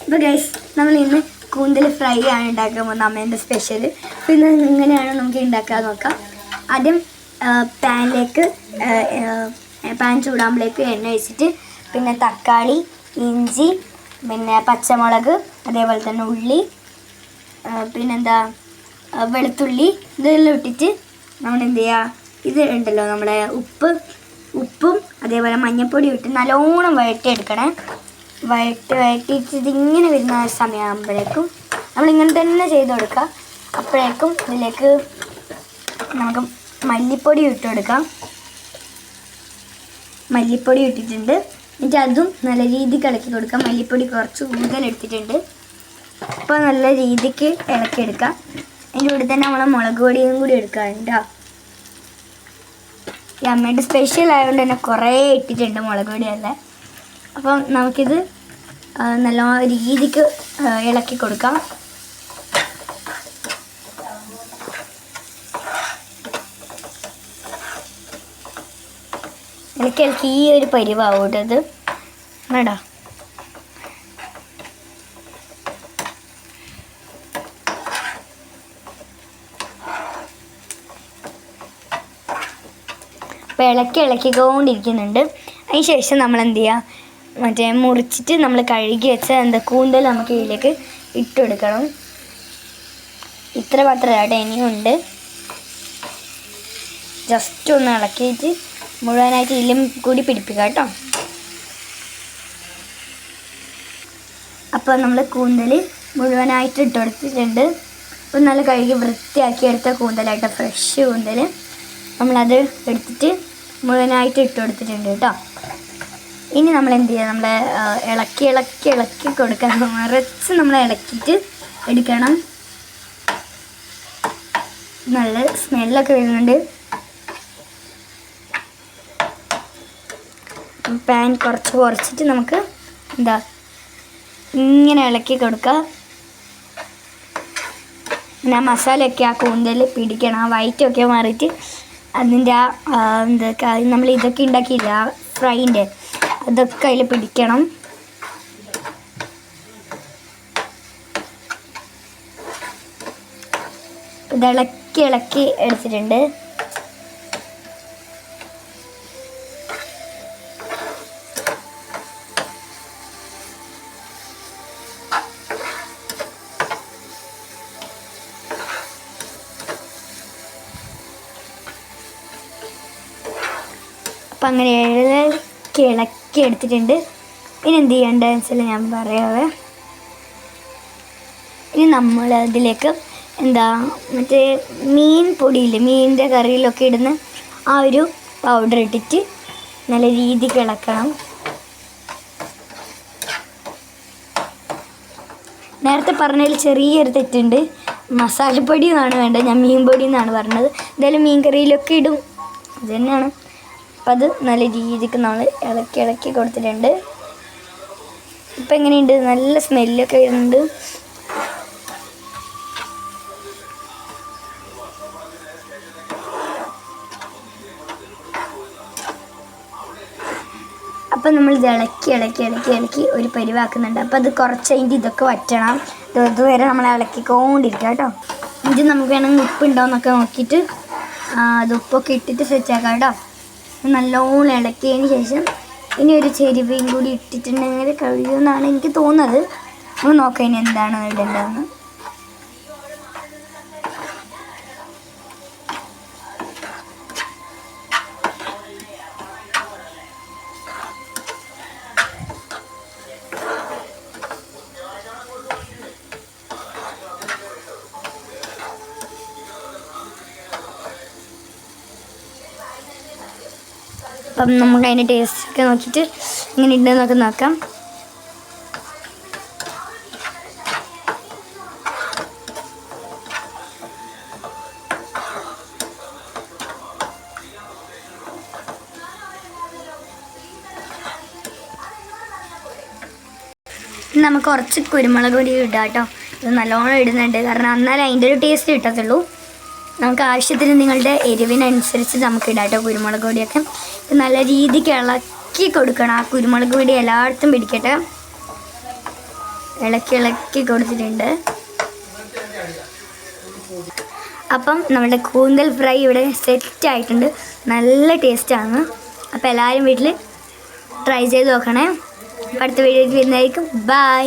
അപ്പോൾ ഗൈസ് നമ്മൾ ഇന്ന് കൂന്തൽ ഫ്രൈ ആണ് ഉണ്ടാക്കാൻ പോകുന്നത്, അമ്മേൻ്റെ സ്പെഷ്യൽ. അപ്പോൾ ഇന്ന് ഇങ്ങനെയാണ് നമുക്ക് ഉണ്ടാക്കാൻ നോക്കാം. ആദ്യം പാൻ ചൂടാകുമ്പോഴേക്ക് എണ്ണ ഒഴിച്ചിട്ട് പിന്നെ തക്കാളി, ഇഞ്ചി, പിന്നെ പച്ചമുളക്, അതേപോലെ തന്നെ ഉള്ളി, പിന്നെന്താ വെളുത്തുള്ളി ഇതെല്ലാം ഇട്ടിട്ട് നമ്മൾ എന്ത് ചെയ്യുക, ഇത് ഉണ്ടല്ലോ നമ്മുടെ ഉപ്പും അതേപോലെ മഞ്ഞൾപ്പൊടി ഇട്ട് നല്ലോണം വഴറ്റിയെടുക്കണേ. വഴറ്റിയിട്ട് ഇതിങ്ങനെ വരുന്ന സമയമാകുമ്പോഴേക്കും നമ്മളിങ്ങനെ തന്നെ ചെയ്ത് കൊടുക്കുക. അപ്പോഴേക്കും ഇതിലേക്ക് നമുക്ക് മല്ലിപ്പൊടി ഇട്ട് കൊടുക്കാം. മല്ലിപ്പൊടി ഇട്ടിട്ടുണ്ട്. എന്നിട്ട് അതും നല്ല രീതിക്ക് ഇളക്കി കൊടുക്കാം. മല്ലിപ്പൊടി കുറച്ച് കൂടുതൽ എടുത്തിട്ടുണ്ട്. അപ്പോൾ നല്ല രീതിക്ക് ഇളക്കിയെടുക്കാം. അതിൻ്റെ കൂടെ തന്നെ നമ്മൾ മുളക് പൊടിയും കൂടി എടുക്കാറുണ്ടോ. ഈ അമ്മയുടെ സ്പെഷ്യൽ ആയതുകൊണ്ട് തന്നെ കുറേ ഇട്ടിട്ടുണ്ട് മുളക് പൊടിയല്ലേ. അപ്പം നമുക്കിത് നല്ല രീതിക്ക് ഇളക്കി കൊടുക്കാം. ഇളക്കി ഈ ഒരു പരിവാവൂട്ടോ ഇത് വേണ്ട. അപ്പോൾ ഇളക്കിക്കൊണ്ടിരിക്കുന്നുണ്ട്. അതിന് ശേഷം നമ്മൾ എന്ത് ചെയ്യുക, മറ്റേ മുറിച്ചിട്ട് നമ്മൾ കഴുകി വെച്ച കൂന്തൽ നമുക്ക് ഇതിലേക്ക് ഇട്ടുകൊടുക്കണം. ഇത്ര മാത്രമല്ല ഇനിയുണ്ട്. ജസ്റ്റ് ഒന്ന് ഇളക്കിയിട്ട് മുഴുവനായിട്ട് ഇതിലും കൂടി പിടിപ്പിക്കുക കേട്ടോ. അപ്പോൾ നമ്മൾ കൂന്തൽ മുഴുവനായിട്ട് ഇട്ട് കൊടുത്തിട്ടുണ്ട്. അപ്പോൾ നല്ല കഴുകി വൃത്തിയാക്കി എടുത്ത കൂന്തലായിട്ട് ഫ്രഷ് കൂന്തൽ നമ്മളത് എടുത്തിട്ട് മുഴുവനായിട്ട് ഇട്ട് കൊടുത്തിട്ടുണ്ട് കേട്ടോ. ഇനി നമ്മൾ എന്ത് ചെയ്യുക, നമ്മൾ ഇളക്കി കൊടുക്കണം. നിറച്ച് നമ്മൾ ഇളക്കിയിട്ട് എടുക്കണം. നല്ല സ്മെല്ലൊക്കെ വരുന്നുണ്ട്. പാൻ കുറച്ചിട്ട് നമുക്ക് എന്താ ഇങ്ങനെ ഇളക്കി കൊടുക്കുക. പിന്നെ ആ മസാലയൊക്കെ ആ കൂന്തൽ പിടിക്കണം. ആ വൈറ്റൊക്കെ മാറിയിട്ട് അതിൻ്റെ നമ്മൾ ഇതൊക്കെ ഉണ്ടാക്കിയില്ല ഫ്രൈൻ്റെ, അതൊക്കെ അതിൽ പിടിക്കണം. ഇത് ഇളക്കി എടുത്തിട്ടുണ്ട്. അപ്പം അങ്ങനെ ഇളക്കി എടുത്തിട്ടുണ്ട്. ഇനി എന്ത് ചെയ്യേണ്ടതെന്ന് വെച്ചാൽ ഞാൻ പറയാവേ. ഇനി നമ്മൾ അതിലേക്ക് മറ്റേ മീൻ പൊടിയില്ലേ, മീനിൻ്റെ കറിയിലൊക്കെ ഇടുന്ന ആ ഒരു പൗഡർ ഇട്ടിട്ട് നല്ല രീതിക്ക് ഇളക്കണം. നേരത്തെ പറഞ്ഞതിൽ ചെറിയൊരു തെറ്റുണ്ട്. മസാലപ്പൊടി എന്നാണ് വേണ്ടത്, ഞാൻ മീൻ പൊടി എന്നാണ് പറഞ്ഞത്. എന്തായാലും മീൻ കറിയിലൊക്കെ ഇടും, അത് തന്നെയാണ്. അപ്പം അത് നല്ല രീതിക്ക് നമ്മൾ ഇളക്കി കൊടുത്തിട്ടുണ്ട്. ഇപ്പം എങ്ങനെയുണ്ട്, നല്ല സ്മെല്ലൊക്കെ വരുന്നുണ്ട്. അപ്പം നമ്മൾ ഇത് ഇളക്കി ഒരു പരിവാക്കുന്നുണ്ട്. അപ്പം അത് കുറച്ച് അതിൻ്റെ ഇതൊക്കെ വറ്റണം. ഇതുവരെ നമ്മൾ ഇളക്കിക്കൊണ്ടിരിക്കുക കേട്ടോ. ഇത് നമുക്ക് വേണമെങ്കിൽ ഉപ്പുണ്ടോയെന്നൊക്കെ നോക്കിയിട്ട് അത് ഉപ്പൊക്കെ ഇട്ടിട്ട് സെറ്റാക്കാം കേട്ടോ. നല്ലോണം ഇളക്കിയതിന് ശേഷം ഇനി ഒരു ചെരുവയും കൂടി ഇട്ടിട്ടുണ്ടെങ്കിൽ കഴിയുമെന്നാണ് എനിക്ക് തോന്നുന്നത്. നമുക്ക് നോക്കാം ഇനി എന്താണ് ഇടേണ്ടതെന്ന്. അപ്പം നമുക്ക് അതിൻ്റെ ടേസ്റ്റൊക്കെ നോക്കിയിട്ട് ഇങ്ങനെ ഉണ്ടെന്നൊക്കെ നോക്കാം. നമുക്ക് കുറച്ച് കുരുമുളക് പൊടി ഇടാം കേട്ടോ. ഇത് നല്ലോണം ഇടുന്നുണ്ട്, കാരണം എന്നാലേ അതിൻ്റെ ഒരു ടേസ്റ്റ് കിട്ടത്തുള്ളൂ. നമുക്ക് ആവശ്യത്തിന് നിങ്ങളുടെ എരിവിനനുസരിച്ച് നമുക്ക് ഇടാം കേട്ടോ കുരുമുളക് പൊടിയൊക്കെ. നല്ല രീതിക്ക് ഇളക്കി കൊടുക്കണം. ആ കുരുമുളക് പൊടി എല്ലായിടത്തും പിടിക്കട്ടെ. ഇളക്കി കൊടുത്തിട്ടുണ്ട്. അപ്പം നമ്മുടെ കൂന്തൽ ഫ്രൈ ഇവിടെ സെറ്റ് ആയിട്ടുണ്ട്. നല്ല ടേസ്റ്റാണ്. അപ്പോൾ എല്ലാവരും വീട്ടിൽ ട്രൈ ചെയ്ത് നോക്കണേ. അടുത്ത വീഡിയോയിൽ വരുന്നതായിരിക്കും. ബൈ.